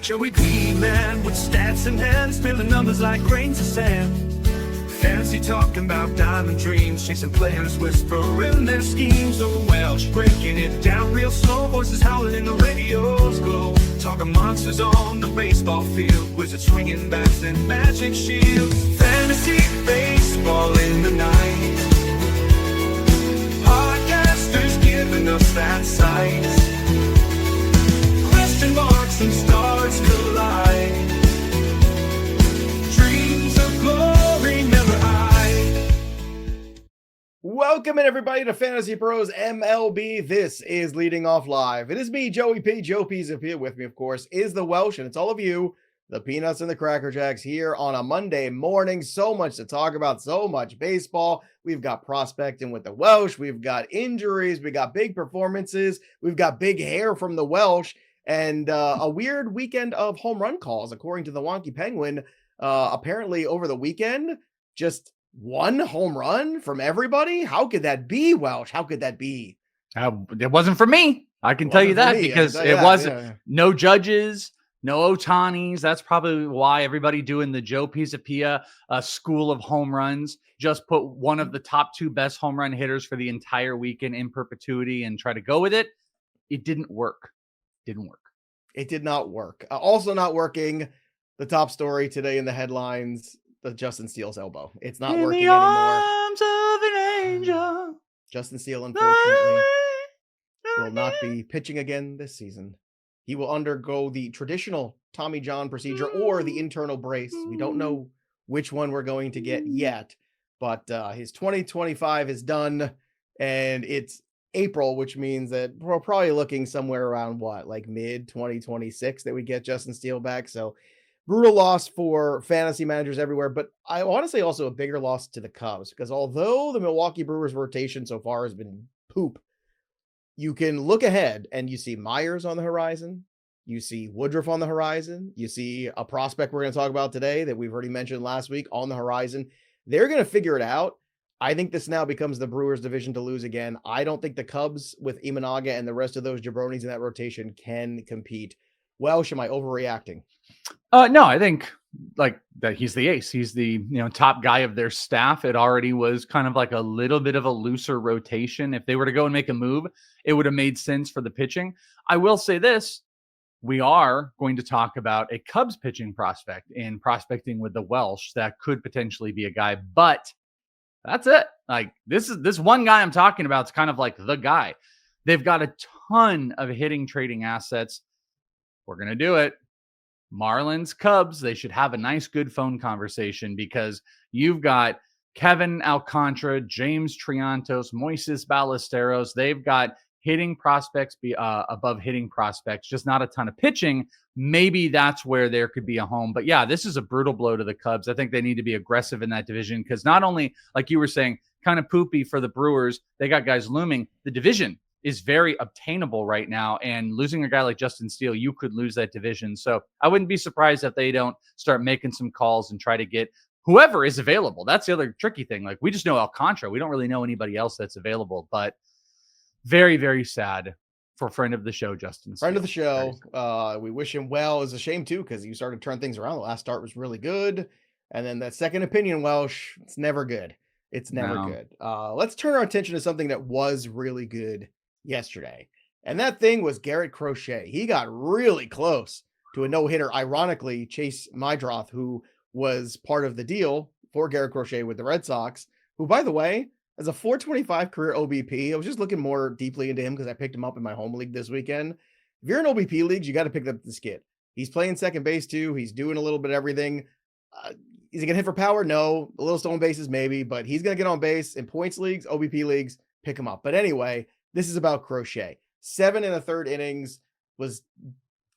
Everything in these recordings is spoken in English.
Joey P, man, with stats in hand, spilling numbers like grains of sand. Fantasy talking about diamond dreams, chasing players, whispering their schemes. The Welsh breaking it down real slow, voices howling in the radio's glow. Talking monsters on the baseball field, wizards swinging bats and magic shields. Fantasy baseball in the night, podcasters giving us that sight. Question marks and stars collide, dreams of glory never hide. Welcome in, everybody, to Fantasy Pros MLB. This is Leading Off Live. It is me, Joey P. Joe P's up here. With me, of course, is the Welsh, and it's all of you, the Peanuts and the Cracker Jacks, here on a Monday morning. So much to talk about, so much baseball. We've got prospecting with the Welsh. We've got injuries. We got big performances. We've got big hair from the Welsh. And a weird weekend of home run calls, according to the Wonky Penguin. Apparently, over the weekend, just one home run from everybody. How could that be, Welsh? How could that be? It wasn't for me. I can tell you that because it wasn't. No judges, no Otanis. That's probably why everybody doing the Joe Pisapia school of home runs just put one of the top two best home run hitters for the entire weekend in perpetuity and try to go with it. It didn't work. It did not work. Also not working, the top story today in the headlines, the Justin Steele's elbow. It's not working anymore. Arms of an angel. Justin Steele, unfortunately, will not be pitching again this season. He will undergo the traditional Tommy John procedure or the internal brace. We don't know which one we're going to get yet, but his 2025 is done, and it's April, which means that we're probably looking somewhere around like mid 2026 that we get Justin Steele back. So brutal loss for fantasy managers everywhere. But I want to say also a bigger loss to the Cubs, because although the Milwaukee Brewers rotation so far has been poop, you can look ahead and you see Myers on the horizon. You see Woodruff on the horizon. You see a prospect we're going to talk about today that we've already mentioned last week on the horizon. They're going to figure it out. I think this now becomes the Brewers' division to lose again. I don't think the Cubs with Imanaga and the rest of those jabronis in that rotation can compete. Welsh, am I overreacting? No, I think like that he's the ace. He's the top guy of their staff. It already was kind of like a little bit of a looser rotation. If they were to go and make a move, it would have made sense for the pitching. I will say this. We are going to talk about a Cubs pitching prospect in prospecting with the Welsh that could potentially be a guy, but that's it. Like this one guy I'm talking about is kind of like the guy. They've got a ton of hitting trading assets. We're going to do it. Marlins, Cubs, they should have a nice, good phone conversation because you've got Kevin Alcantara, James Triantos, Moises Ballesteros. They've got hitting prospects above hitting prospects, just not a ton of pitching. Maybe that's where there could be a home. But yeah, this is a brutal blow to the Cubs. I think they need to be aggressive in that division because not only, like you were saying, kind of poopy for the Brewers, they got guys looming. The division is very obtainable right now. And losing a guy like Justin Steele, you could lose that division. So I wouldn't be surprised if they don't start making some calls and try to get whoever is available. That's the other tricky thing. Like we just know Alcantara. We don't really know anybody else that's available, but very, very sad for friend of the show, Justin Steele. Friend of the show. We wish him well. It's a shame too, because you started to turn things around. The last start was really good. And then that second opinion, Welsh, it's never good. It's never good. Let's turn our attention to something that was really good yesterday. And that thing was Garrett Crochet. He got really close to a no-hitter. Ironically, Chase Mydroth, who was part of the deal for Garrett Crochet with the Red Sox, who, by the way, as a 425 career OBP, I was just looking more deeply into him because I picked him up in my home league this weekend. If you're in OBP leagues, you got to pick up this kid. He's playing second base too. He's doing a little bit of everything. Is he going to hit for power? No. A little stolen bases, maybe, but he's going to get on base in points leagues, OBP leagues, pick him up. But anyway, this is about Crochet. 7 1/3 innings, was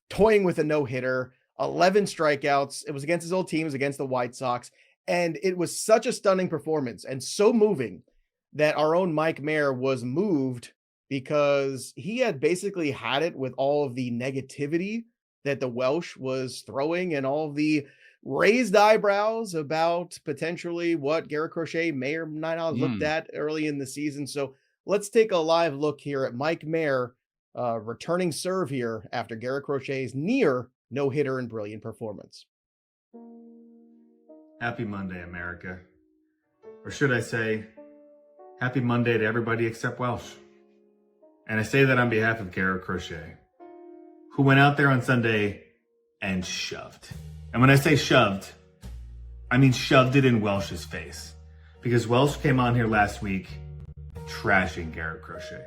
toying with a no-hitter, 11 strikeouts. It was against his old team, it was against the White Sox. And it was such a stunning performance and so moving that our own Mike Mayer was moved because he had basically had it with all of the negativity that the Welsh was throwing and all of the raised eyebrows about potentially what Garrett Crochet may or may not have looked at early in the season. So let's take a live look here at Mike Mayer returning serve here after Garrett Crochet's near no-hitter and brilliant performance. Happy Monday, America. Or should I say, happy Monday to everybody except Welsh. And I say that on behalf of Garrett Crochet, who went out there on Sunday and shoved. And when I say shoved, I mean shoved it in Welsh's face. Because Welsh came on here last week trashing Garrett Crochet.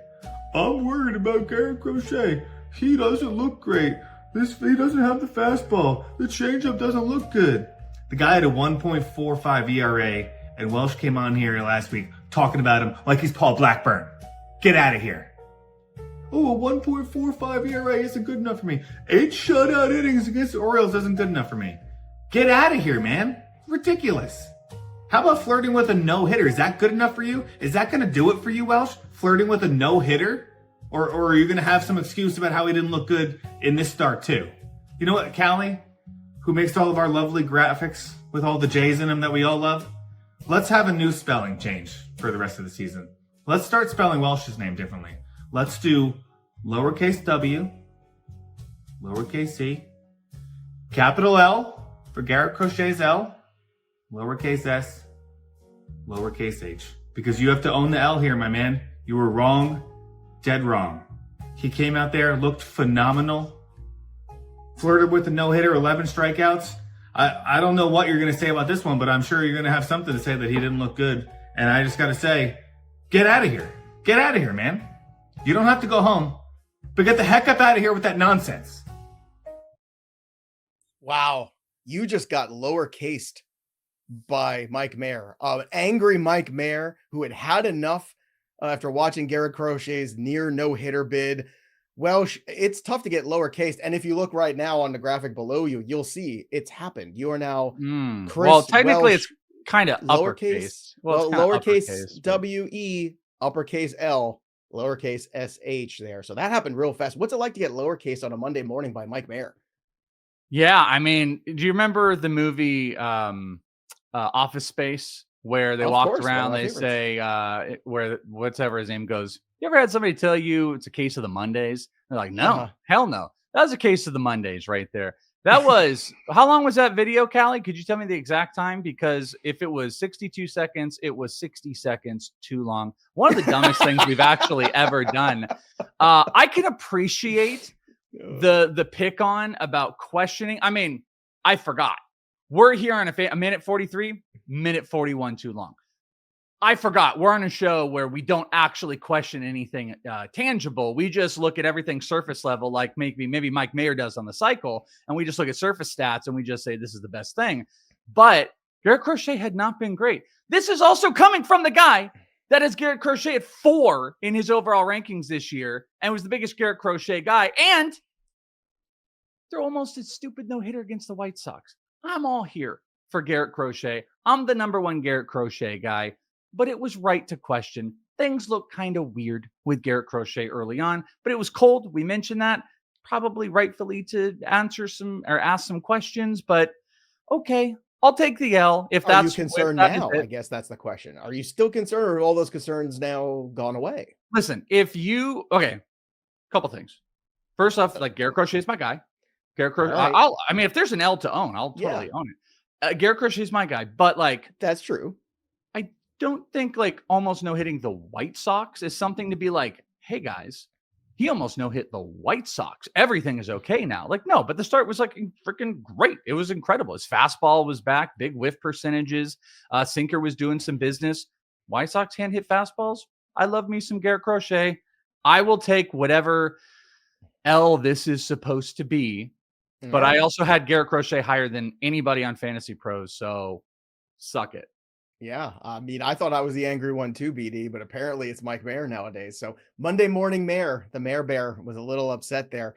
I'm worried about Garrett Crochet. He doesn't look great. He doesn't have the fastball. The changeup doesn't look good. The guy had a 1.45 ERA, and Welsh came on here last week talking about him like he's Paul Blackburn. Get out of here. Oh, a 1.45 ERA isn't good enough for me. 8 shutout innings against the Orioles isn't good enough for me. Get out of here, man. Ridiculous. How about flirting with a no-hitter? Is that good enough for you? Is that going to do it for you, Welsh? Flirting with a no-hitter? Or are you going to have some excuse about how he didn't look good in this start, too? You know what, Callie, who makes all of our lovely graphics with all the J's in them that we all love? Let's have a new spelling change for the rest of the season. Let's start spelling Welsh's name differently. Let's do lowercase w, lowercase c, capital L for Garrett Crochet's L, lowercase s, lowercase h. Because you have to own the L here, my man. You were wrong, dead wrong. He came out there, looked phenomenal, flirted with a no-hitter, 11 strikeouts. I don't know what you're going to say about this one, but I'm sure you're going to have something to say that he didn't look good. And I just got to say, get out of here. Get out of here, man. You don't have to go home, but get the heck up out of here with that nonsense. Wow. You just got lowercased by Mike Mayer. Angry Mike Mayer, who had enough after watching Garrett Crochet's near no-hitter bid. Welsh, it's tough to get lowercase. And if you look right now on the graphic below you, you'll see it's happened. You are now Chris well, technically Welsh, it's kind of uppercase. Well, it's lowercase uppercase, W-E, uppercase L, lowercase S-H there. So that happened real fast. What's it like to get lowercase on a Monday morning by Mike Mayer? Yeah, I mean, do you remember the movie Office Space, where they walked around, they say, where whatever his name goes, you ever had somebody tell you it's a case of the Mondays? They're like, no, hell no. That was a case of the Mondays right there. That was, how long was that video, Callie? Could you tell me the exact time? Because if it was 62 seconds, it was 60 seconds too long. One of the dumbest things we've actually ever done. I can appreciate the pick on about questioning. I mean, I forgot. We're here on a minute 43, minute 41 too long. I forgot. We're on a show where we don't actually question anything tangible. We just look at everything surface level, like maybe Mike Mayer does on the cycle, and we just look at surface stats and we just say this is the best thing. But Garrett Crochet had not been great. This is also coming from the guy that has Garrett Crochet at 4 in his overall rankings this year and was the biggest Garrett Crochet guy. And they're almost a stupid no-hitter against the White Sox. I'm all here for Garrett Crochet. I'm the number one Garrett Crochet guy. But it was right to question. Things look kind of weird with Garrett Crochet early on, but it was cold. We mentioned that, probably rightfully to answer some or ask some questions, but okay, I'll take the L if that's. Are you concerned now? I guess that's the question. Are you still concerned, or are all those concerns now gone away? Listen, a couple things. First off, like Garrett Crochet is my guy. Garrett Crochet. Right. I mean, if there's an L to own, I'll totally own it. Garrett Crochet is my guy, but like that's true. Don't think like almost no hitting the White Sox is something to be like, hey guys, he almost no hit the White Sox. Everything is okay now. Like, no, but the start was like freaking great. It was incredible. His fastball was back, big whiff percentages. Sinker was doing some business. White Sox can't hit fastballs. I love me some Garrett Crochet. I will take whatever L this is supposed to be. But I also had Garrett Crochet higher than anybody on FantasyPros. So suck it. Yeah, I mean, I thought I was the angry one too, BD, but apparently it's Mike Mayer nowadays. So Monday morning Mayer, the Mayor Bear, was a little upset there.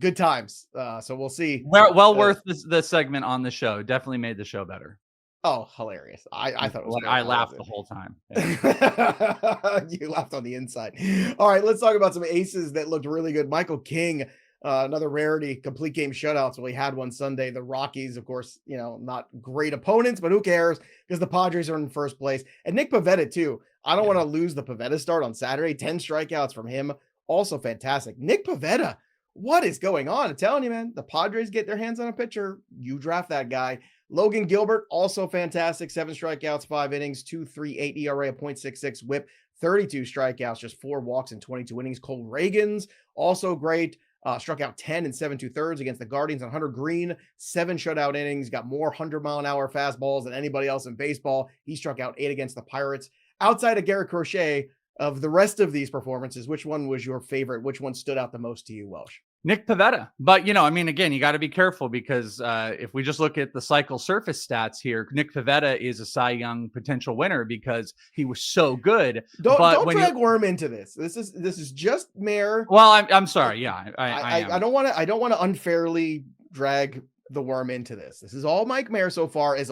Good times. So we'll see. Well worth the segment on the show. Definitely made the show better. Oh, hilarious. I thought it was I laughed the whole time. Yeah. You laughed on the inside. All right, let's talk about some aces that looked really good. Michael King, another rarity, complete game shutouts. Well, he had one Sunday. The Rockies, of course, not great opponents, but who cares? Because the Padres are in first place. And Nick Pivetta, too. I don't want to lose the Pivetta start on Saturday. 10 strikeouts from him. Also fantastic. Nick Pivetta What is going on? I'm telling you, man, the Padres get their hands on a pitcher. You draft that guy. Logan Gilbert, also fantastic. 7 strikeouts, 5 innings, 2.38 ERA, a .66 whip, 32 strikeouts, just 4 walks in 22 innings. Cole Reagans, also great. Struck out 10 and 7 2/3 against the Guardians on Hunter Greene, 7 shutout innings, got more 100-mile-an-hour fastballs than anybody else in baseball. He struck out 8 against the Pirates. Outside of Garrett Crochet, of the rest of these performances, which one was your favorite? Which one stood out the most to you, Welsh? Nick Pivetta. But, I mean, again, you got to be careful because if we just look at the cycle surface stats here, Nick Pivetta is a Cy Young potential winner because he was so good. Don't drag Worm into this. This is just Mayor. Well, I'm sorry. Yeah, I don't want to unfairly drag the Worm into this. This is all Mike Mayer so far. I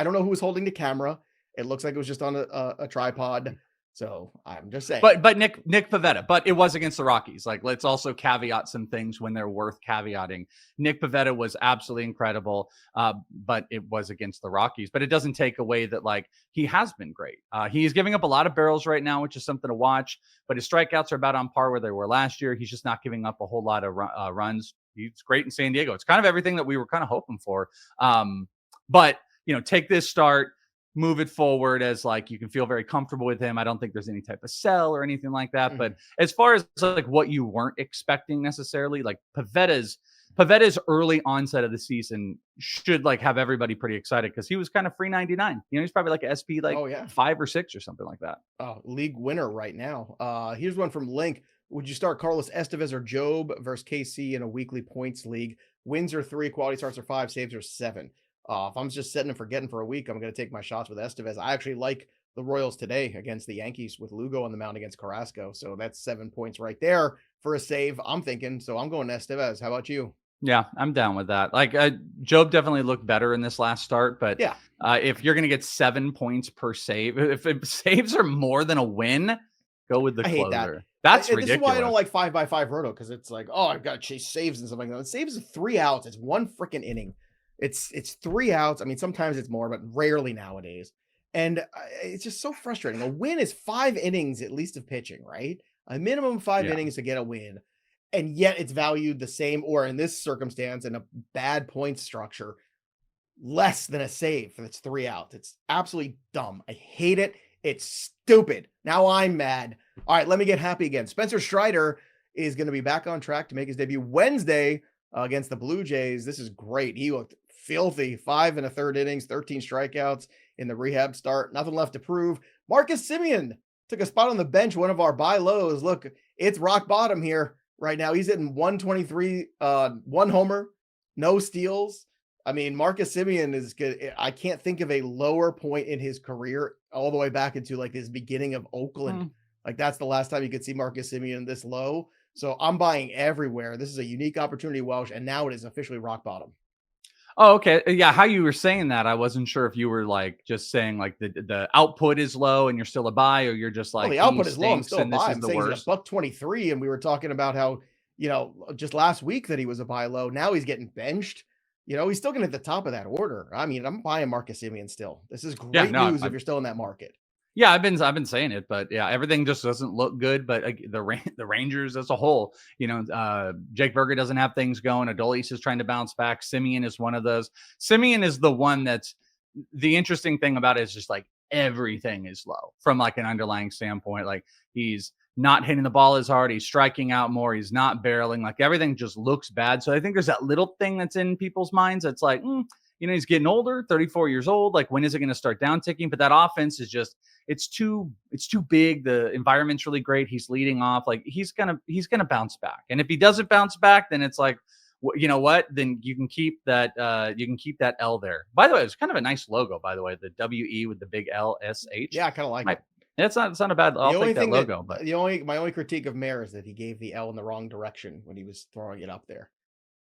don't know who was holding the camera. It looks like it was just on a tripod. So I'm just saying. But Nick Pivetta, but it was against the Rockies. Like, let's also caveat some things when they're worth caveating. Nick Pivetta was absolutely incredible, but it was against the Rockies. But it doesn't take away that, like, he has been great. He's giving up a lot of barrels right now, which is something to watch. But his strikeouts are about on par where they were last year. He's just not giving up a whole lot of runs. He's great in San Diego. It's kind of everything that we were kind of hoping for. But, take this start, move it forward as like you can feel very comfortable with him. I don't think there's any type of sell or anything like that. Mm-hmm. But as far as like what you weren't expecting necessarily, like Pivetta's early onset of the season should like have everybody pretty excited because he was kind of free 99. He's probably like a SP 5 or 6 or something like that. League winner right now. Here's one from Link. Would you start Carlos Estevez or Job versus KC in a weekly points league? Wins are 3, quality starts are 5, saves are 7. If I'm just setting and forgetting for a week, I'm going to take my shots with Estevez. I actually like the Royals today against the Yankees with Lugo on the mound against Carrasco. So that's 7 points right there for a save, I'm thinking. So I'm going Estevez. How about you? Yeah, I'm down with that. Like Job definitely looked better in this last start, but yeah, if you're going to get 7 points per save, if saves are more than a win, go with the closer. Hate that. That's ridiculous. This is why I don't like 5x5 roto, because it's like, oh, I've got to chase saves and stuff like that. It saves 3 outs. It's 1 freaking inning. It's 3 outs. I mean, sometimes it's more, but rarely nowadays. And it's just so frustrating. A win is 5 innings at least of pitching, right? A minimum 5 innings to get a win. And yet it's valued the same, or in this circumstance, in a bad point structure, less than a save for its 3 outs. It's absolutely dumb. I hate it. It's stupid. Now I'm mad. All right, let me get happy again. Spencer Strider is going to be back on track to make his debut Wednesday against the Blue Jays. This is great. He looked filthy. 5 1/3 innings, 13 strikeouts in the rehab start. Nothing left to prove. Marcus Semien took a spot on the bench, one of our buy lows. Look, it's rock bottom here right now. He's hitting 123, 1 homer, no steals. I mean, Marcus Semien is good. I can't think of a lower point in his career all the way back into like his beginning of Oakland. Like that's the last time you could see Marcus Semien this low. So I'm buying everywhere. This is a unique opportunity, Welsh, and now it is officially rock bottom. Oh, okay. Yeah, how you were saying that, I wasn't sure if you were like just saying like the output is low and you're still a buy, or you're just like the output is low. I'm still a buy. I'm saying he's a $123, and we were talking about how just last week that he was a buy low. Now he's getting benched. He's still going to hit the top of that order. I mean, I'm buying Marcus Semien still. This is great news if you're still in that market. Yeah, I've been saying it, but yeah, everything just doesn't look good. But the Rangers as a whole, Jake Berger doesn't have things going. Adolis is trying to bounce back. Semien is one of those. Semien is the one that's the interesting thing about it is just like everything is low from like an underlying standpoint. Like he's not hitting the ball as hard. He's striking out more. He's not barreling. Like everything just looks bad. So I think there's that little thing that's in people's minds. That's like, he's getting older, 34 years old. Like when is it going to start down ticking? But that offense is just, it's too big. The environment's really great. He's leading off. Like he's going to bounce back. And if he doesn't bounce back, then it's like, you know what? Then you can keep that L there. By the way, it's kind of a nice logo, by the way, the WE with the big LSH. Yeah, I kind of like it. It's not a bad. I'll take that logo. But my only critique of Mayer is that he gave the L in the wrong direction when he was throwing it up there.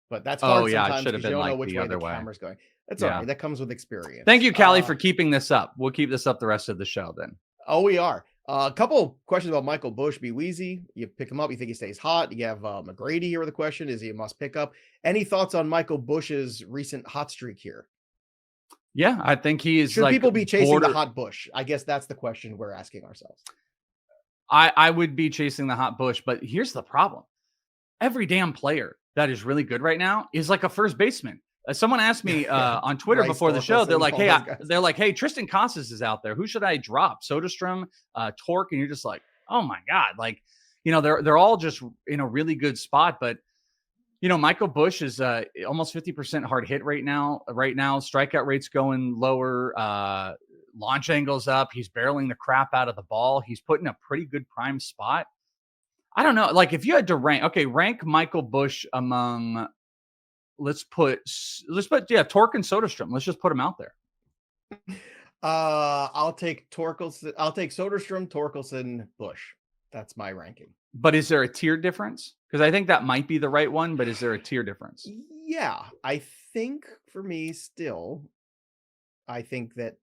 But that's hard sometimes it should have been like which the other way. Camera's going. That's all right. That comes with experience. Thank you, Callie, for keeping this up. We'll keep this up the rest of the show then. Oh, we are. A couple questions about Michael Busch. Be Wheezy. You pick him up. You think he stays hot? You have McGrady here with a question. Is he a must pick up? Any thoughts on Michael Busch's recent hot streak here? Yeah, I think he is. Should people be chasing the hot Busch? I guess that's the question we're asking ourselves. I would be chasing the hot Busch, but here's the problem. every damn player that is really good right now is like a first baseman. Someone asked me on Twitter Rice, before the show, they're like, Thorkelson, hey, Tristan Casas is out there. Who should I drop? Soderstrom, Torque. And you're just like, oh my God. Like, they're all just in a really good spot. But, Michael Busch is almost 50% hard hit right now. Strikeout rate's going lower. Launch angle's up. He's barreling the crap out of the ball. He's put in a pretty good prime spot. I don't know. Like if you had to rank Michael Busch among, let's put Torque and Soderstrom. Let's just put them out there. I'll take Torkelson. I'll take Soderstrom, Torkelson, Busch. That's my ranking. But is there a tier difference? Because I think that might be the right one, but is there a tier difference? Yeah, I think for me still, I think that,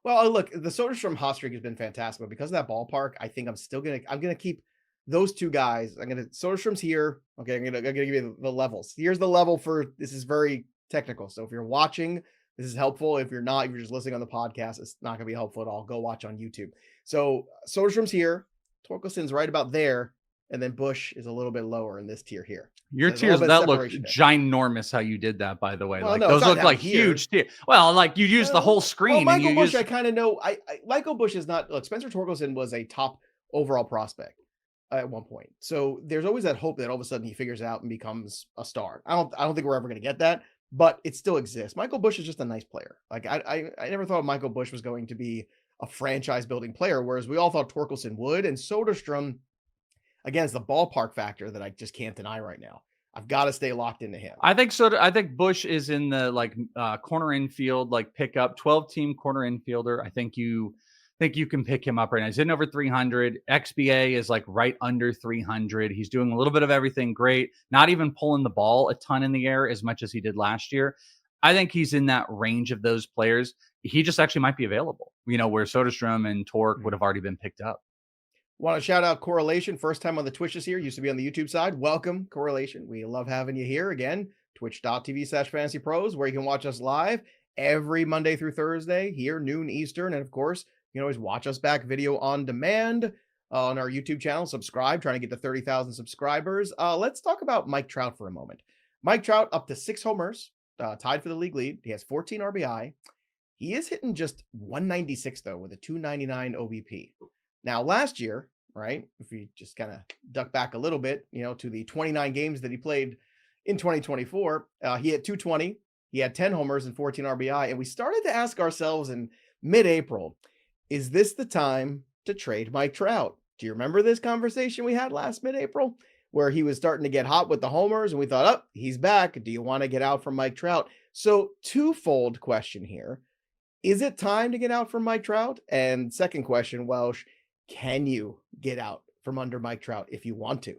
well, look, the Soderstrom hot streak has been fantastic, but because of that ballpark, I think I'm gonna keep those two guys. Soderstrom's here. Okay, I'm gonna give you the levels. Here's the level this is very technical. So if you're watching, this is helpful. If you're not, if you're just listening on the podcast, it's not gonna be helpful at all. Go watch on YouTube. So Soderstrom's here. Torkelson's right about there. And then Busch is a little bit lower in this tier here. Your tiers, that look ginormous how you did that, by the way. Like those look like huge tiers. Well, like you used the whole screen. Well, Michael Busch, I kind of know. Michael Busch is not, look, Spencer Torkelson was a top overall prospect at one point. So there's always that hope that all of a sudden he figures it out and becomes a star. I don't think we're ever going to get that, but it still exists. Michael Busch is just a nice player. Like I never thought Michael Busch was going to be a franchise building player, whereas we all thought Torkelson would. And Soderstrom, again, it's the ballpark factor that I just can't deny right now. I've got to stay locked into him. I think so. I think Busch is in the corner infield, pickup 12-team corner infielder. I think you can pick him up right now. He's hitting over 300. XBA is right under 300. He's doing a little bit of everything great. Not even pulling the ball a ton in the air as much as he did last year. I think he's in that range of those players. He just actually might be available, where Soderstrom and Torque would have already been picked up. Want to shout out Correlation. First time on the Twitch this year. Used to be on the YouTube side. Welcome, Correlation. We love having you here again. Twitch.tv/FantasyPros, where you can watch us live every Monday through Thursday here, noon Eastern. And of course, you can always watch us back video on demand on our YouTube channel. Subscribe, trying to get to 30,000 subscribers. Let's talk about Mike Trout for a moment. Mike Trout up to 6 homers, tied for the league lead. He has 14 RBI. He is hitting just 196 though, with a 299 OBP. Now, last year, right, if we just kind of duck back a little bit, to the 29 games that he played in 2024, he hit 220. He had 10 homers and 14 RBI. And we started to ask ourselves in mid-April, is this the time to trade Mike Trout? Do you remember this conversation we had last mid-April where he was starting to get hot with the homers and we thought, oh, he's back. Do you want to get out from Mike Trout? So twofold question here. Is it time to get out from Mike Trout? And second question, Welsh, can you get out from under Mike Trout if you want to?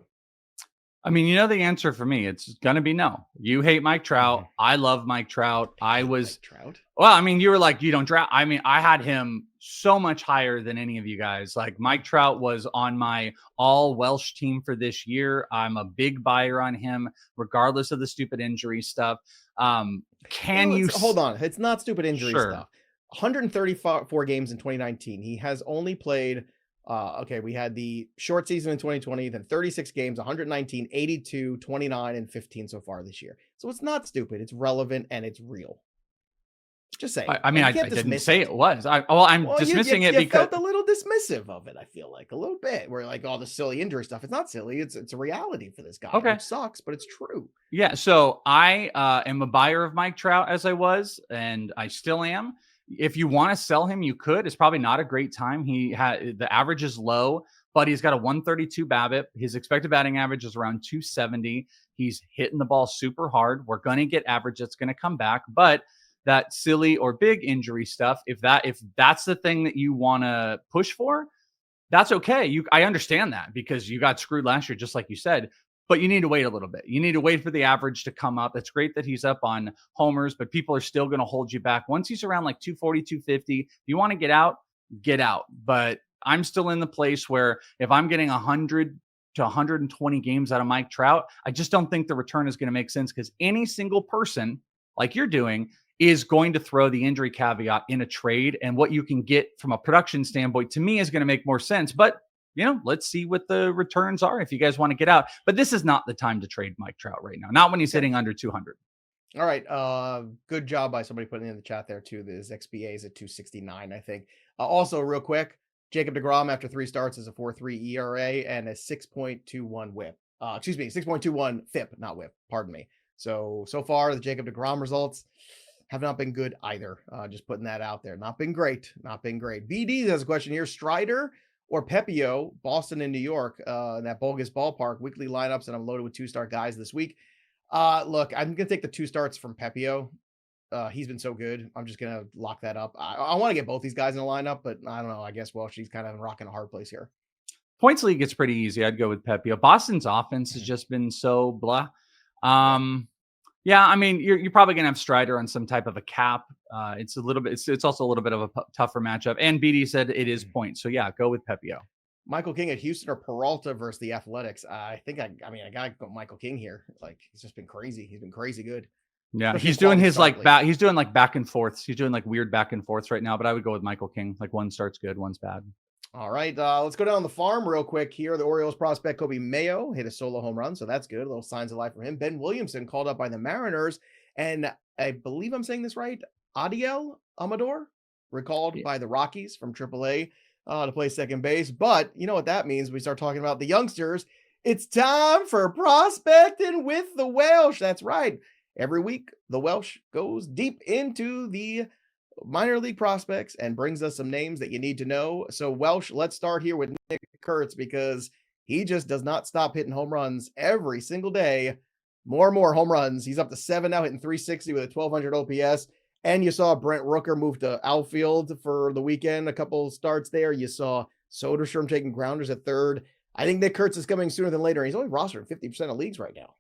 I mean, the answer for me, it's going to be no. You hate Mike Trout. I love Mike Trout. Mike Trout. Well, I mean, you were like, you don't draft. I mean, I had him so much higher than any of you guys. Like Mike Trout was on my all Welsh team for this year. I'm a big buyer on him, regardless of the stupid injury stuff. Hold on. It's not stupid injury stuff. 134 games in 2019. He has only played, we had the short season in 2020, then 36 games, 119, 82, 29, and 15 so far this year. So it's not stupid. It's relevant and it's real. Just saying. I didn't say it was. I'm dismissing it because felt a little dismissive of it. I feel like a little bit. We're like all the silly injury stuff. It's not silly. It's a reality for this guy. Okay, it sucks, but it's true. Yeah. So I am a buyer of Mike Trout as I was, and I still am. If you want to sell him, you could. It's probably not a great time. The average is low, but he's got a 132 BABIP. His expected batting average is around 270. He's hitting the ball super hard. We're going to get average that's going to come back, but that silly or big injury stuff, if that's the thing that you want to push for, that's okay. I understand that because you got screwed last year, just like you said. But you need to wait a little bit. You need to wait for the average to come up. It's great that he's up on homers, but people are still going to hold you back. Once he's around 240, 250, if you want to get out, get out. But I'm still in the place where if I'm getting 100 to 120 games out of Mike Trout, I just don't think the return is going to make sense because any single person, like you're doing, is going to throw the injury caveat in a trade. And what you can get from a production standpoint, to me, is going to make more sense. But let's see what the returns are if you guys want to get out. But this is not the time to trade Mike Trout right now. Not when he's hitting under 200. All right. Good job by somebody putting in the chat there too. His XBA is at 269, I think. Also, real quick, Jacob deGrom after 3 starts is a 4.3 ERA and a 6.21 WHIP. 6.21 FIP, not WHIP. Pardon me. So far the Jacob deGrom results have not been good either. Just putting that out there. Not been great. BD has a question here: Strider or Pepio, Boston and New York, in that bogus ballpark. Weekly lineups, and I'm loaded with 2-star guys this week. Look, I'm gonna take the 2 starts from Pepio. He's been so good. I'm just gonna lock that up. I want to get both these guys in the lineup, but I don't know. I guess she's kind of rocking a hard place here. Points league, it's pretty easy. I'd go with Pepio. Boston's offense has just been so blah. Yeah, I mean, you're probably gonna have Strider on some type of a cap. It's a little bit. It's also a little bit of a tougher matchup. And BD said it is points. So yeah, go with Pepio. Michael King at Houston or Peralta versus the Athletics. I think I gotta go Michael King here. Like, he's just been crazy. He's been crazy good. Yeah, he's doing his he's doing like back and forths. He's doing like weird back and forths right now. But I would go with Michael King. Like, one start's good, one's bad. All right, let's go down the farm real quick here. The Orioles prospect Kobe Mayo hit a solo home run, so that's good. Little signs of life for him. Ben Williamson called up by the Mariners, and I believe I'm saying this right. Adiel Amador recalled by the Rockies from AAA to play second base. But you know what that means? We start talking about the youngsters. It's time for Prospecting with the Welsh. That's right. Every week, the Welsh goes deep into the minor league prospects and brings us some names that you need to know. So Welsh, let's start here with Nick Kurtz, because he just does not stop hitting home runs every single day. More and more home runs. He's up to 7 now, hitting 360 with a 1200 OPS. And you saw Brent Rooker move to outfield for the weekend. A couple starts there. You saw Soderstrom taking grounders at third. I think Nick Kurtz is coming sooner than later. He's only rostered 50% of leagues right now.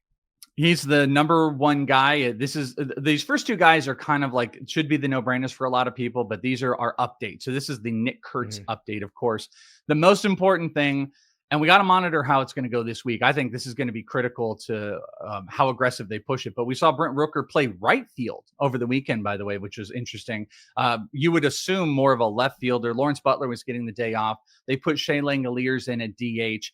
He's the number 1 guy. These first 2 guys are kind of like, should be the no-brainers for a lot of people, but these are our updates. So this is the Nick Kurtz update, of course. The most important thing, and we got to monitor how it's going to go this week. I think this is going to be critical to how aggressive they push it. But we saw Brent Rooker play right field over the weekend, by the way, which was interesting. You would assume more of a left fielder. Lawrence Butler was getting the day off. They put Shea Langoliers in at DH.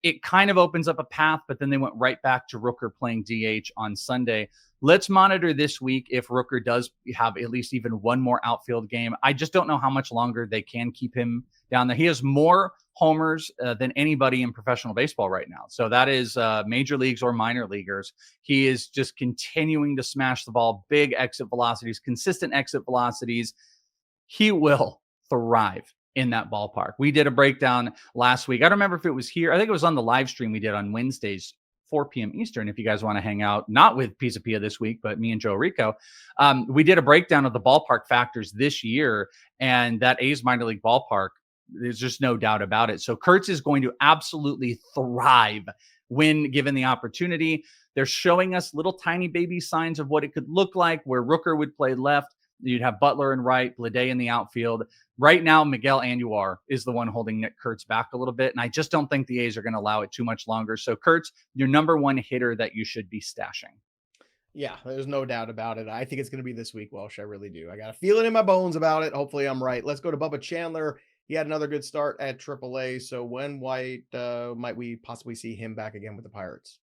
It kind of opens up a path, but then they went right back to Rooker playing DH on Sunday. Let's monitor this week if Rooker does have at least even one more outfield game. I just don't know how much longer they can keep him down there. He has more homers than anybody in professional baseball right now. So that is major leagues or minor leaguers. He is just continuing to smash the ball, big exit velocities, consistent exit velocities. He will thrive in that ballpark. We did a breakdown last week. I don't remember if it was here. I think it was on the live stream we did on Wednesdays, 4 p.m. Eastern. If you guys want to hang out, not with Pizza Pia this week, but me and Joe Rico, we did a breakdown of the ballpark factors this year, and that A's minor league ballpark, there's just no doubt about it. So Kurtz is going to absolutely thrive when given the opportunity. They're showing us little tiny baby signs of what it could look like, where Rooker would play left. You'd have Butler in right, Bleday in the outfield. Right now, Miguel Andujar is the one holding Nick Kurtz back a little bit, and I just don't think the A's are going to allow it too much longer. So Kurtz, your number 1 hitter that you should be stashing. Yeah, there's no doubt about it. I think it's going to be this week, Welsh. I really do. I got a feeling in my bones about it. Hopefully I'm right. Let's go to Bubba Chandler. He had another good start at AAA. So when might we possibly see him back again with the Pirates?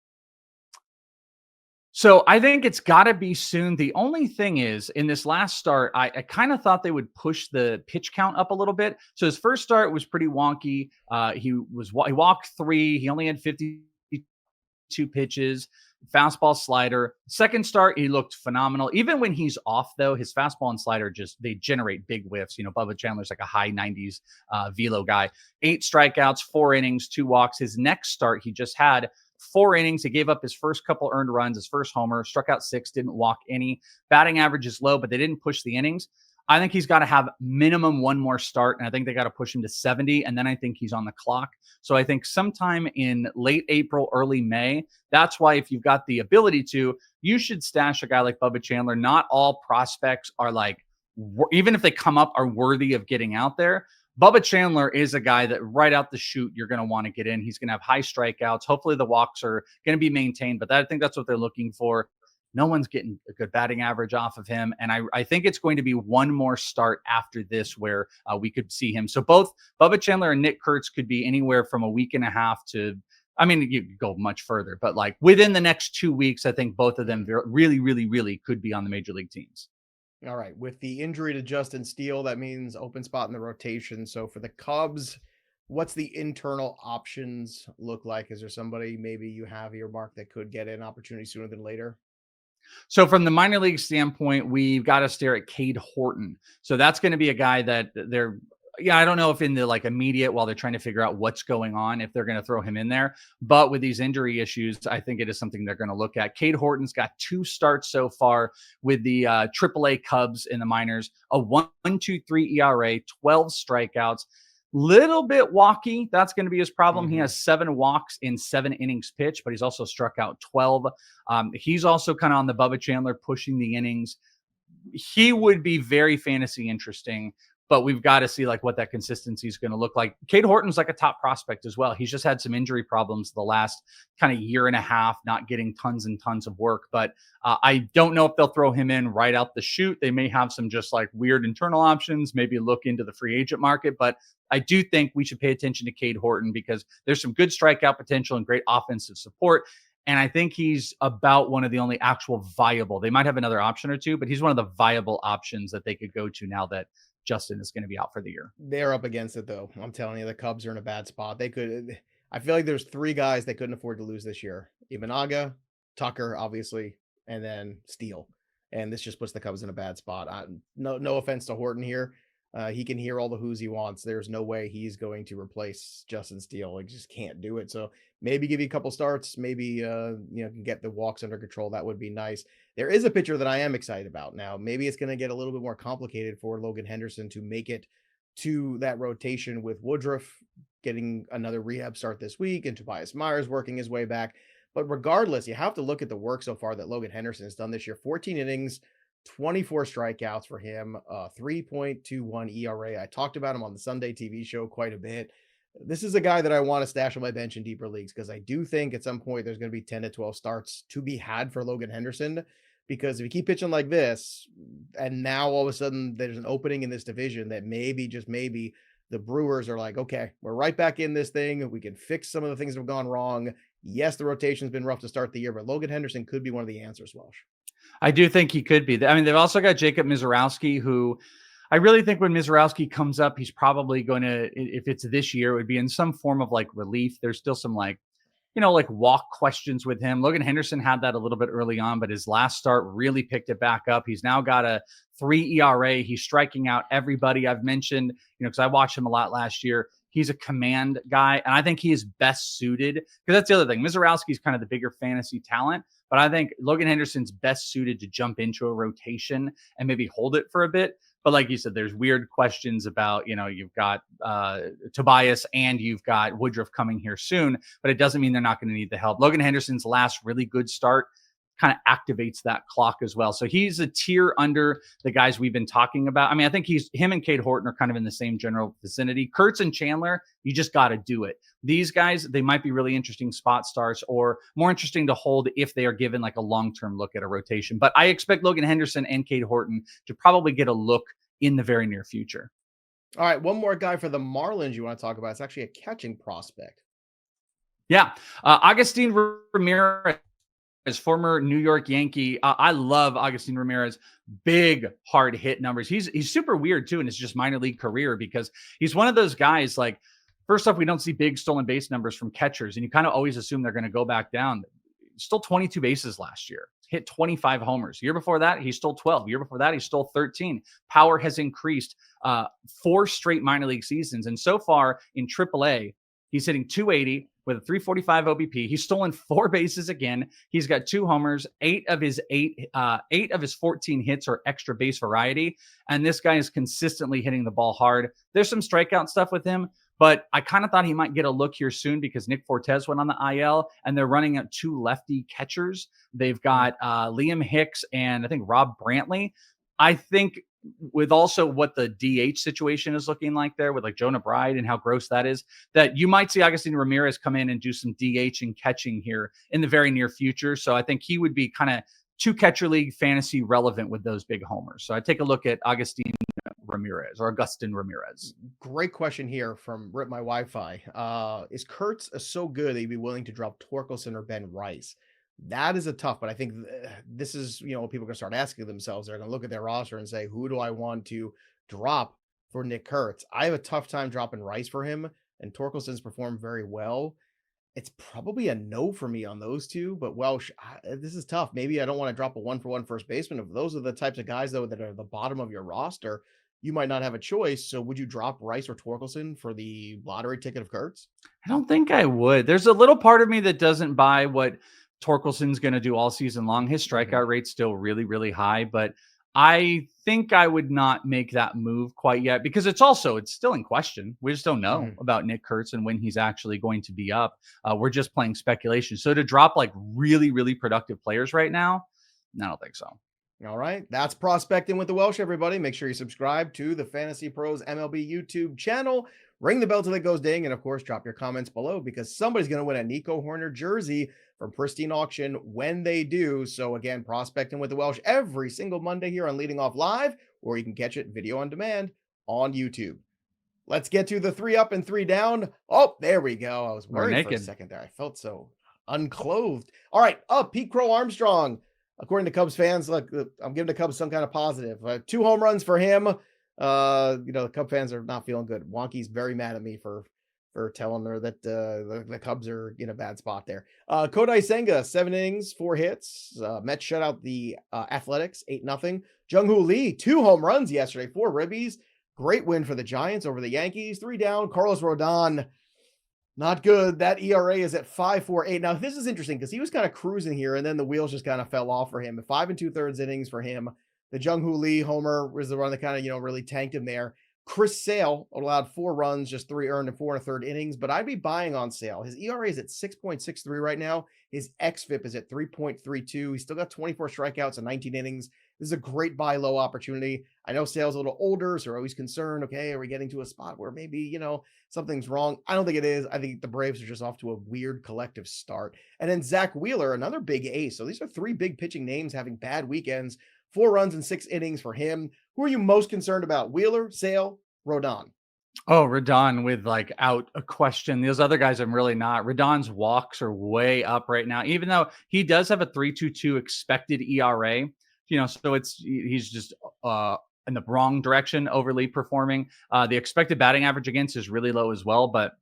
So I think it's got to be soon. The only thing is, in this last start, I kind of thought they would push the pitch count up a little bit. So his first start was pretty wonky. He walked 3. He only had 52 pitches, fastball, slider. Second start, he looked phenomenal. Even when he's off, though, his fastball and slider they generate big whiffs. You know, Bubba Chandler's like a high 90s velo guy. 8 strikeouts, 4 innings, 2 walks. His next start, he just had 4 innings. He gave up his first couple earned runs, his first homer, struck out 6, didn't walk any. Batting average is low, but they didn't push the innings. I think he's got to have minimum 1 more start, and I think they got to push him to 70, and then I think he's on the clock. So I think sometime in late April, early May, that's why if you've got the ability to, you should stash a guy like Bubba Chandler. Not all prospects are like, even if they come up, are worthy of getting out there. Bubba Chandler is a guy that right out the chute, you're going to want to get in. He's going to have high strikeouts. Hopefully the walks are going to be maintained, but I think that's what they're looking for. No one's getting a good batting average off of him. And I think it's going to be one more start after this where we could see him. So both Bubba Chandler and Nick Kurtz could be anywhere from a week and a half to, I mean, you could go much further, but like within the next 2 weeks, I think both of them really, really, really could be on the major league teams. All right. With the injury to Justin Steele, that means open spot in the rotation. So for the Cubs, what's the internal options look like? Is there somebody maybe you have earmarked that could get an opportunity sooner than later? So from the minor league standpoint, we've got to stare at Cade Horton. So that's going to be a guy that I don't know if in the like immediate while they're trying to figure out what's going on, if they're going to throw him in there. But with these injury issues, I think it is something they're going to look at. Cade Horton's got 2 starts so far with the AAA Cubs in the minors, a 1.23 ERA, 12 strikeouts. Little bit walky. That's going to be his problem. He has 7 walks in 7 innings pitched, but he's also struck out 12. He's also kind of on the Bubba Chandler pushing the innings. He would be very fantasy interesting, but we've got to see like what that consistency is going to look like. Cade Horton's like a top prospect as well. He's just had some injury problems the last kind of year and a half, not getting tons and tons of work. But I don't know if they'll throw him in right out the chute. They may have some just like weird internal options, maybe look into the free agent market. But I do think we should pay attention to Cade Horton because there's some good strikeout potential and great offensive support. And I think he's about one of the only actual viable. They might have another option or two, but he's one of the viable options that they could go to now that Justin is going to be out for the year. They're up against it, though. I'm telling you, the Cubs are in a bad spot. I feel like there's 3 guys they couldn't afford to lose this year. Imanaga, Tucker, obviously, and then Steele. And this just puts the Cubs in a bad spot. No offense to Horton here. He can hear all the who's he wants. There's no way he's going to replace Justin Steele. Like, just can't do it. So maybe give you a couple starts. Maybe can get the walks under control. That would be nice. There is a pitcher that I am excited about. Now, maybe it's going to get a little bit more complicated for Logan Henderson to make it to that rotation with Woodruff getting another rehab start this week and Tobias Myers working his way back. But regardless, you have to look at the work so far that Logan Henderson has done this year. 14 innings, 24 strikeouts for him, 3.21 ERA. I talked about him on the Sunday TV show quite a bit. This is a guy that I want to stash on my bench in deeper leagues because I do think at some point there's going to be 10 to 12 starts to be had for Logan Henderson. Because if you keep pitching like this, and now all of a sudden there's an opening in this division that maybe, just maybe, the Brewers are like, okay, we're right back in this thing. We can fix some of the things that have gone wrong. Yes, the rotation's been rough to start the year, but Logan Henderson could be one of the answers, Welsh. I do think he could be. I mean, they've also got Jacob Mizorowski, who I really think when Mizorowski comes up, he's probably going to, if it's this year, it would be in some form of like relief. There's still some like walk questions with him. Logan Henderson had that a little bit early on, but his last start really picked it back up. He's now got a 3 ERA. He's striking out everybody I've mentioned, because I watched him a lot last year. He's a command guy, and I think he is best suited because that's the other thing. Mizorowski is kind of the bigger fantasy talent, but I think Logan Henderson's best suited to jump into a rotation and maybe hold it for a bit. But like you said, there's weird questions about, you've got Tobias and you've got Woodruff coming here soon, but it doesn't mean they're not going to need the help. Logan Henderson's last really good start kind of activates that clock as well. So he's a tier under the guys we've been talking about. I mean, I think him and Cade Horton are kind of in the same general vicinity. Kurtz and Chandler, you just got to do it. These guys, they might be really interesting spot starts or more interesting to hold if they are given like a long-term look at a rotation. But I expect Logan Henderson and Cade Horton to probably get a look in the very near future. All right, one more guy for the Marlins you want to talk about. It's actually a catching prospect. Yeah, Agustin Ramirez, as former New York Yankee. I love Agustin Ramirez. Big hard hit numbers. He's super weird too in his just minor league career because he's one of those guys like, first off, we don't see big stolen base numbers from catchers, and you kind of always assume they're going to go back down. Stole 22 bases last year. Hit 25 homers. Year before that, he stole 12. Year before that, he stole 13. Power has increased 4 straight minor league seasons. And so far in AAA, he's hitting 280 with a 345 OBP. He's stolen 4 bases again. He's got 2 homers. 8 of his 14 hits are extra base variety. And this guy is consistently hitting the ball hard. There's some strikeout stuff with him, but I kind of thought he might get a look here soon because Nick Fortes went on the IL and they're running out 2 lefty catchers. They've got Liam Hicks and I think Rob Brantley. I think with also what the DH situation is looking like there with like Jonah Bride and how gross that is, that you might see Agustin Ramirez come in and do some DH and catching here in the very near future. So I think he would be kind of two catcher league fantasy relevant with those big homers. So I take a look at Agustin Ramirez. Great question here from Rip My Wi-Fi. Is Kurtz so good that you'd be willing to drop Torkelson or Ben Rice? That is a tough, but I think this is, people are going to start asking themselves. They're going to look at their roster and say, who do I want to drop for Nick Kurtz? I have a tough time dropping Rice for him, and Torkelson's performed very well. It's probably a no for me on those two, but Welsh, this is tough. Maybe I don't want to drop a 1-for-1 first baseman. If those are the types of guys, though, that are the bottom of your roster, you might not have a choice. So would you drop Rice or Torkelson for the lottery ticket of Kurtz? I don't think I would. There's a little part of me that doesn't buy what Torkelson's going to do all season long. His strikeout rate's still really, really high, but I think I would not make that move quite yet because it's still in question. We just don't know about Nick Kurtz and when he's actually going to be up. We're just playing speculation. So to drop like really, really productive players right now, I don't think so. All right. That's Prospecting with the Welsh, everybody. Make sure you subscribe to the Fantasy Pros MLB YouTube channel. Ring the bell till it goes ding. And of course, drop your comments below because somebody's going to win a Nico Horner jersey from Pristine Auction when they do. So again, Prospecting with the Welsh every single Monday here on Leading Off Live, or you can catch it video on demand on YouTube. Let's get to the 3 up and 3 down. Oh, there we go. I was worried for a second there. I felt so unclothed. All right. Up, Pete Crow-Armstrong. According to Cubs fans, look, I'm giving the Cubs some kind of positive. 2 home runs for him. The Cub fans are not feeling good. Wonky's very mad at me for telling her that the Cubs are in a bad spot there. Kodai Senga, 7 innings, 4 hits. Mets shut out the Athletics, 8-0. Jung Lee, 2 home runs yesterday, 4 ribbies. Great win for the Giants over the Yankees. 3 down. Carlos Rodon, not good. That ERA is at 5.48. Now, this is interesting because he was kind of cruising here, and then the wheels just kind of fell off for him. 5 2/3 innings for him. The Jung Lee homer was the run that kind of, really tanked him there. Chris Sale allowed 4 runs, just 3 earned in 4 1/3 innings, but I'd be buying on Sale. His ERA is at 6.63 right now. His xFIP is at 3.32. He's still got 24 strikeouts and 19 innings. This is a great buy low opportunity. I know Sale's a little older, so we're always concerned. Okay, are we getting to a spot where maybe, something's wrong? I don't think it is. I think the Braves are just off to a weird collective start. And then Zack Wheeler, another big ace. So these are 3 big pitching names having bad weekends. 4 runs and 6 innings for him. Who are you most concerned about? Wheeler, Sale, Rodon? Oh, Rodon without a question. Those other guys, I'm really not. Rodon's walks are way up right now, even though he does have a 3.22 expected ERA. So he's just in the wrong direction, overly performing. The expected batting average against is really low as well, but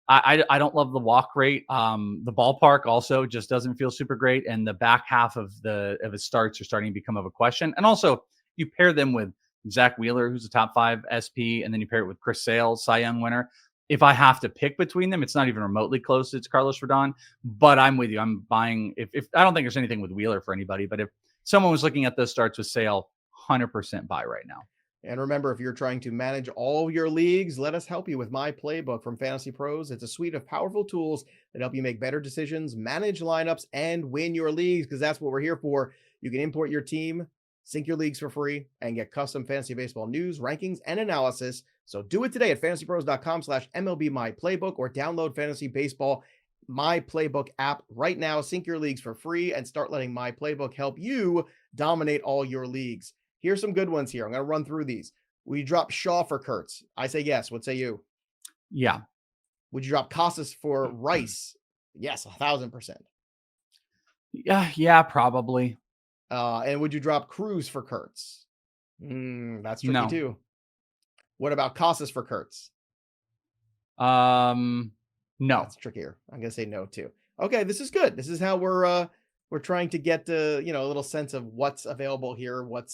I don't love the walk rate. The ballpark also just doesn't feel super great, and the back half of his starts are starting to become of a question. And also, you pair them with Zack Wheeler, who's a top 5 SP, and then you pair it with Chris Sale, Cy Young winner. If I have to pick between them, it's not even remotely close. It's Carlos Rodon, but I'm with you. I'm buying. If I don't think there's anything with Wheeler for anybody, but if someone was looking at those starts with Sale, 100% buy right now. And remember, if you're trying to manage all your leagues, let us help you with My Playbook from Fantasy Pros. It's a suite of powerful tools that help you make better decisions, manage lineups, and win your leagues, because that's what we're here for. You can import your team, sync your leagues for free, and get custom fantasy baseball news, rankings, and analysis. So do it today at fantasypros.com/MLB My Playbook, or download Fantasy Baseball My Playbook app right now. Sync your leagues for free and start letting My Playbook help you dominate all your leagues. Here's some good ones here. I'm going to run through these. Will you drop Shaw for Kurtz? I say yes. What say you? Yeah. Would you drop Casas for Rice? Yes, 1,000%. Yeah, probably. And would you drop Cruz for Kurtz? That's tricky too. What about Casas for Kurtz? No. That's trickier. I'm going to say no too. Okay, this is good. This is how we're trying to get a little sense of what's available here, what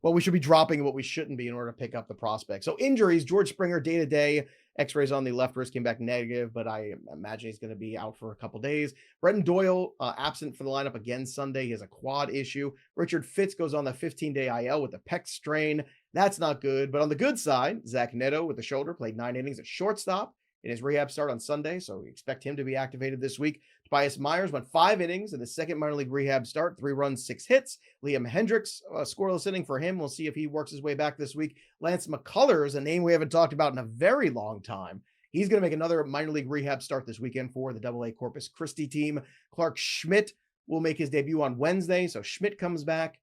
we should be dropping and what we shouldn't be in order to pick up the prospect. So injuries, George Springer day-to-day, x-rays on the left wrist came back negative, but I imagine he's going to be out for a couple days. Brenton Doyle, absent for the lineup again Sunday. He has a quad issue. Richard Fitz goes on the 15-day IL with a pec strain. That's not good. But on the good side, Zach Neto with the shoulder played 9 innings at shortstop in his rehab start on Sunday, so we expect him to be activated this week. Tobias Myers went 5 innings in the second minor league rehab start, 3 runs, 6 hits. Liam Hendricks, scoreless inning for him. We'll see if he works his way back this week. Lance McCullers, a name we haven't talked about in a very long time. He's going to make another minor league rehab start this weekend for the AA Corpus Christi team. Clark Schmidt will make his debut on Wednesday. So Schmidt comes back.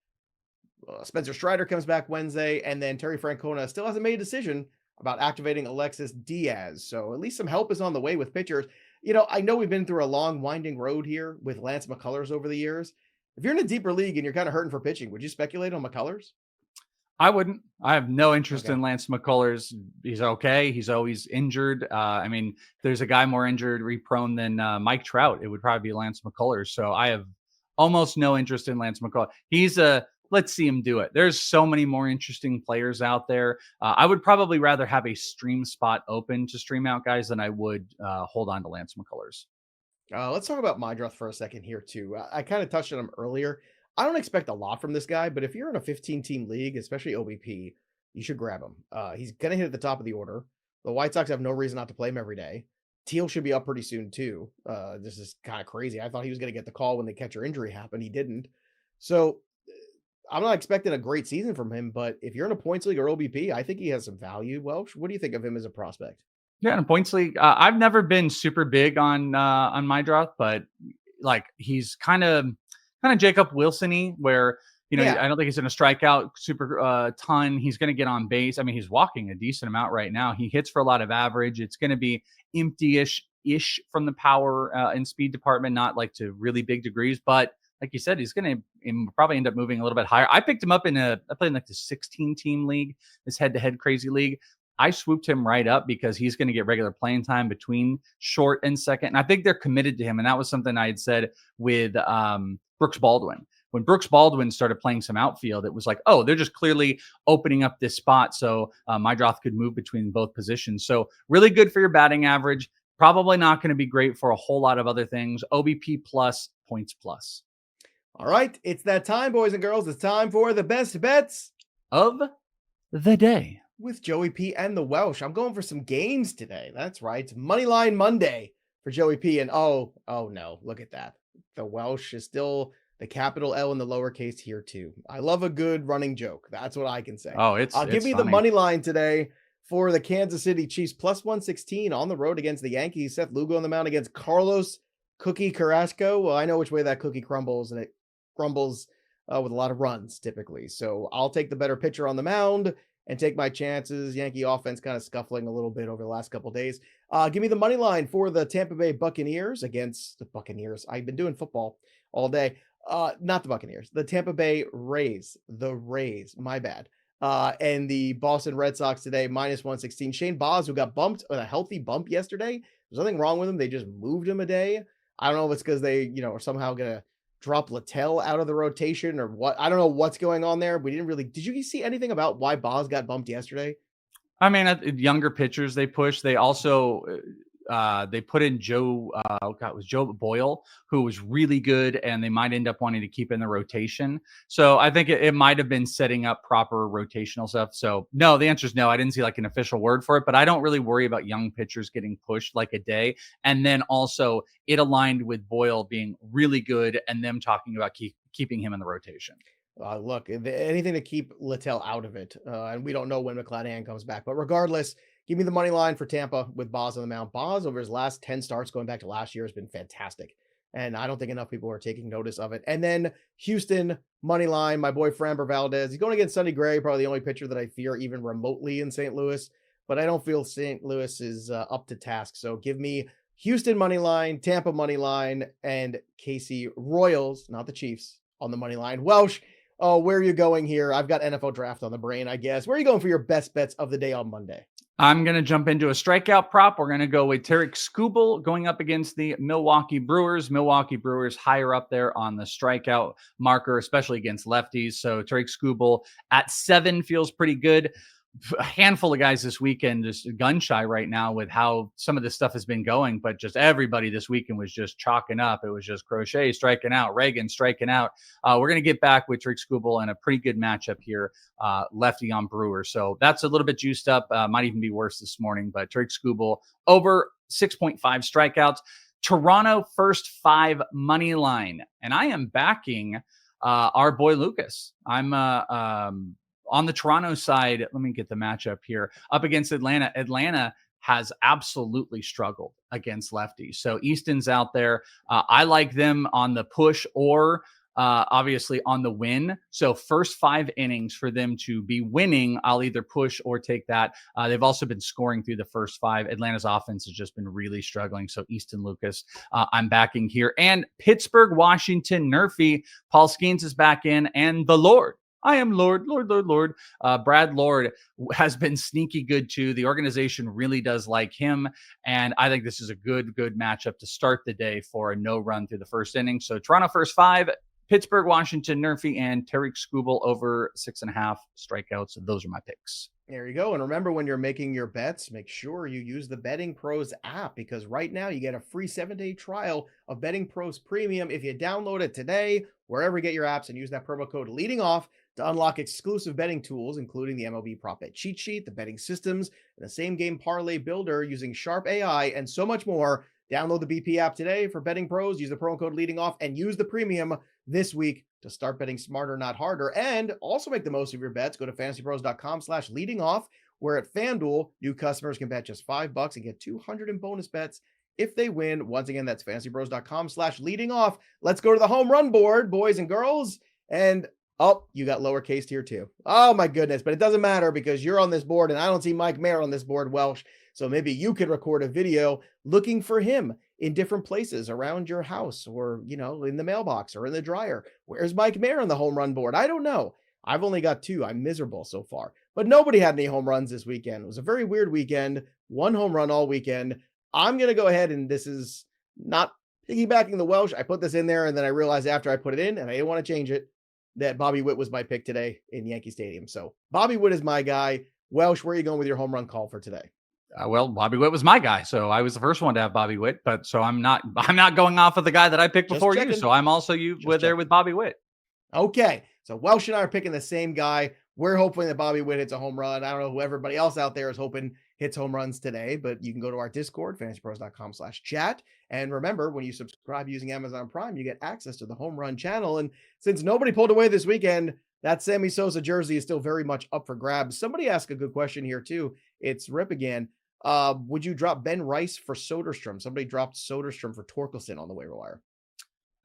Spencer Strider comes back Wednesday. And then Terry Francona still hasn't made a decision about activating Alexis Diaz. So at least some help is on the way with pitchers. I know we've been through a long, winding road here with Lance McCullers over the years. If you're in a deeper league and you're kind of hurting for pitching, would you speculate on McCullers? I wouldn't. I have no interest in Lance McCullers. He's okay. He's always injured. If there's a guy more injury prone than Mike Trout, it would probably be Lance McCullers. So I have almost no interest in Lance McCullers. Let's see him do it. There's so many more interesting players out there. I would probably rather have a stream spot open to stream out guys than I would hold on to Lance McCullers. Let's talk about Mydroth for a second here too. I kind of touched on him earlier. I don't expect a lot from this guy, but if you're in a 15-team league, especially OBP, you should grab him. He's going to hit at the top of the order. The White Sox have no reason not to play him every day. Teal should be up pretty soon too. This is kind of crazy. I thought he was going to get the call when the catcher injury happened. He didn't. So I'm not expecting a great season from him, but if you're in a points league or OBP, I think he has some value. Welsh, what do you think of him as a prospect? Yeah, in a points league, I've never been super big on Mydroth, but he's kind of Jacob Wilson-y, where I don't think he's going to strike out super ton. He's going to get on base. I mean, he's walking a decent amount right now. He hits for a lot of average. It's going to be empty-ish from the power and speed department, not like to really big degrees, but like you said, he's going to probably end up moving a little bit higher. I picked him up I played in the 16-team league, this head-to-head crazy league. I swooped him right up because he's going to get regular playing time between short and second. And I think they're committed to him. And that was something I had said with Brooks Baldwin. When Brooks Baldwin started playing some outfield, it was like, oh, they're just clearly opening up this spot so Mydroth could move between both positions. So really good for your batting average. Probably not going to be great for a whole lot of other things. OBP plus, points plus. All right. It's that time, boys and girls. It's time for the best bets of the day with Joey P and the Welsh. I'm going for some games today. That's right. It's Moneyline Monday for Joey P. And oh no, look at that. The Welsh is still the capital L in the lowercase here too. I love a good running joke. That's what I can say. Oh, give me funny. The money line today for the Kansas City Chiefs plus 116 on the road against the Yankees. Seth Lugo on the mound against Carlos Cookie Carrasco. Well, I know which way that cookie crumbles, and it crumbles with a lot of runs typically. So I'll take the better pitcher on the mound and take my chances. Yankee offense kind of scuffling a little bit over the last couple of days. Give me the money line for the Tampa Bay Buccaneers against the Buccaneers. I've been doing football all day. Not the Buccaneers, the Tampa Bay Rays, my bad. And the Boston Red Sox today, minus 116. Shane Baz, who got bumped on a healthy bump yesterday. There's nothing wrong with him. They just moved him a day. I don't know if it's because they, are somehow going to drop Littell out of the rotation or what. I don't know what's going on there. We didn't really, did you see anything about why Baz got bumped yesterday? I mean, younger pitchers they push. They also, they put in Joe Boyle, who was really good, and they might end up wanting to keep in the rotation. So I think it might have been setting up proper rotational stuff. So no, the answer is no. I didn't see like an official word for it, but I don't really worry about young pitchers getting pushed like a day. And then also it aligned with Boyle being really good and them talking about keeping him in the rotation. Look, anything to keep Littell out of it. And we don't know when McClanahan comes back, but regardless, give me the money line for Tampa with Baz on the mound. Baz over his last 10 starts going back to last year has been fantastic. And I don't think enough people are taking notice of it. And then Houston money line, my boy Framber Valdez. He's going against Sonny Gray, probably the only pitcher that I fear even remotely in St. Louis. But I don't feel St. Louis is up to task. So give me Houston money line, Tampa money line, and KC Royals, not the Chiefs, on the money line. Welsh, where are you going here? I've got NFL draft on the brain, I guess. Where are you going for your best bets of the day on Monday? I'm going to jump into a strikeout prop. We're going to go with Tarek Skubal going up against the Milwaukee Brewers. Milwaukee Brewers higher up there on the strikeout marker, especially against lefties. So Tarek Skubal at 7 feels pretty good. A handful of guys this weekend just gun shy right now with how some of this stuff has been going, but just everybody this weekend was just chalking up. It was just Crochet striking out, Reagan striking out. We're going to get back with Tarek Skubal and a pretty good matchup here, lefty on Brewers. So that's a little bit juiced up. Might even be worse this morning, but Tarek Skubal over 6.5 strikeouts. Toronto first 5 money line. And I am backing our boy Lucas. I'm on the Toronto side, let me get the matchup here. Up against Atlanta. Atlanta has absolutely struggled against lefties. So Easton's out there. I like them on the push or obviously on the win. So first 5 innings for them to be winning, I'll either push or take that. They've also been scoring through the first 5. Atlanta's offense has just been really struggling. So Easton Lucas, I'm backing here. And Pittsburgh, Washington, Nerfy. Paul Skeens is back in, and the Lord. I am Lord. Brad Lord has been sneaky good too. The organization really does like him. And I think this is a good matchup to start the day for a no run through the first inning. So Toronto first 5, Pittsburgh, Washington, Nerfy, and Tariq Skubal over 6.5 strikeouts. Those are my picks. There you go. And remember, when you're making your bets, make sure you use the Betting Pros app, because right now you get a free 7-day trial of Betting Pros Premium if you download it today, wherever you get your apps, and use that promo code leading off to unlock exclusive betting tools, including the MLB Prop Bet Cheat Sheet, the betting systems, and the same game parlay builder using Sharp AI, and so much more. Download the BP app today for Betting Pros. Use the promo code leading off and use the premium this week to start betting smarter, not harder. And also make the most of your bets. Go to fantasypros.com/leading off, where at FanDuel, new customers can bet just $5 and get 200 in bonus bets if they win. Once again, that's fantasypros.com/leading off. Let's go to the home run board, boys and girls. And oh, you got lowercase here too. Oh my goodness, but it doesn't matter because you're on this board and I don't see Mike Mayer on this board, Welsh. So maybe you could record a video looking for him in different places around your house, or, you know, in the mailbox or in the dryer. Where's Mike Mayer on the home run board? I don't know. I've only got 2. I'm miserable so far, but nobody had any home runs this weekend. It was a very weird weekend. 1 home run all weekend. I'm going to go ahead, and this is not piggybacking the Welsh. I put this in there and then I realized after I put it in, and I didn't want to change it, that Bobby Witt was my pick today in Yankee Stadium. So Bobby Witt is my guy. Welsh, where are you going with your home run call for today? Well, Bobby Witt was my guy, so I was the first one to have Bobby Witt. But so I'm not going off of the guy that I picked before you. So I'm also there with Bobby Witt. Okay, so Welsh and I are picking the same guy. We're hoping that Bobby Witt hits a home run. I don't know who everybody else out there is hoping hits home runs today, but you can go to our Discord, fantasypros.com/chat. And remember, when you subscribe using Amazon Prime, you get access to the home run channel. And since nobody pulled away this weekend, that Sammy Sosa jersey is still very much up for grabs. Somebody asked a good question here too. It's Rip again. Would you drop Ben Rice for Soderstrom? Somebody dropped Soderstrom for Torkelson on the waiver wire.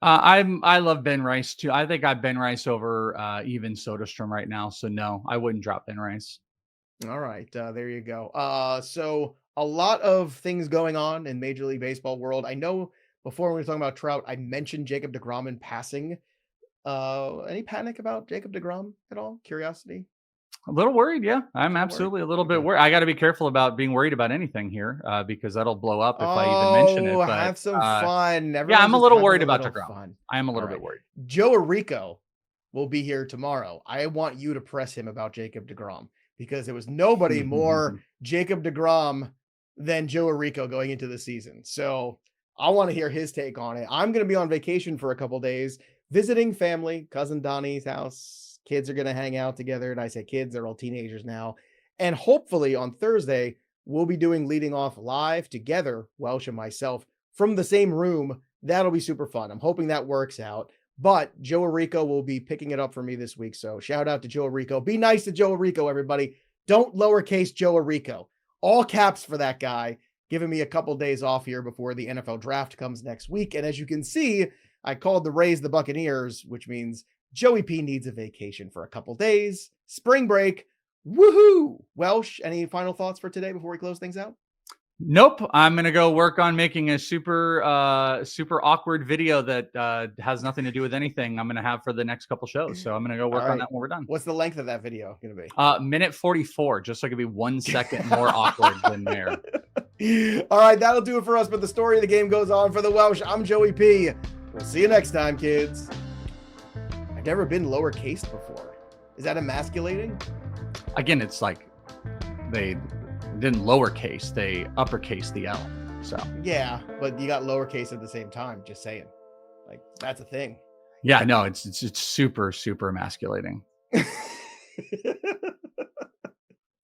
I love Ben Rice too. I think I've Ben Rice over even Soderstrom right now. So no, I wouldn't drop Ben Rice. All right, there you go. So a lot of things going on in Major League Baseball world. I know before when we were talking about Trout, I mentioned Jacob deGrom in passing. Any panic about Jacob deGrom at all? Curiosity? A little worried, yeah. I'm absolutely a little bit worried. I got to be careful about being worried about anything here because that'll blow up if I even mention it. But, have some fun. Yeah, I'm a little worried about deGrom. I am a little bit worried. Joe Arrico will be here tomorrow. I want you to press him about Jacob deGrom, because there was nobody more Jacob deGrom than Joe Arrico going into the season. So I want to hear his take on it. I'm going to be on vacation for a couple days, visiting family, cousin Donnie's house. Kids are going to hang out together. And I say kids, they're all teenagers now. And hopefully on Thursday, we'll be doing Leading Off live together, Welsh and myself, from the same room. That'll be super fun. I'm hoping that works out. But Joe Arrico will be picking it up for me this week. So shout out to Joe Arrico. Be nice to Joe Arrico, everybody. Don't lowercase Joe Arrico. All caps for that guy, giving me a couple days off here before the NFL draft comes next week. And as you can see, I called the Rays the Buccaneers, which means Joey P needs a vacation for a couple days. Spring break. Woohoo! Welsh, any final thoughts for today before we close things out? Nope. I'm going to go work on making a super awkward video that has nothing to do with anything I'm going to have for the next couple shows. So I'm going to go work on that when we're done. What's the length of that video going to be? Minute 44, just so it could be 1 second more awkward than there. All right, that'll do it for us. But the story of the game goes on for the Welsh. I'm Joey P. We'll see you next time, kids. I've never been lowercase before. Is that emasculating? Again, it's like they didn't lowercase, they uppercase the L. So yeah, but you got lowercase at the same time. Just saying, like that's a thing. Yeah, no, it's super emasculating.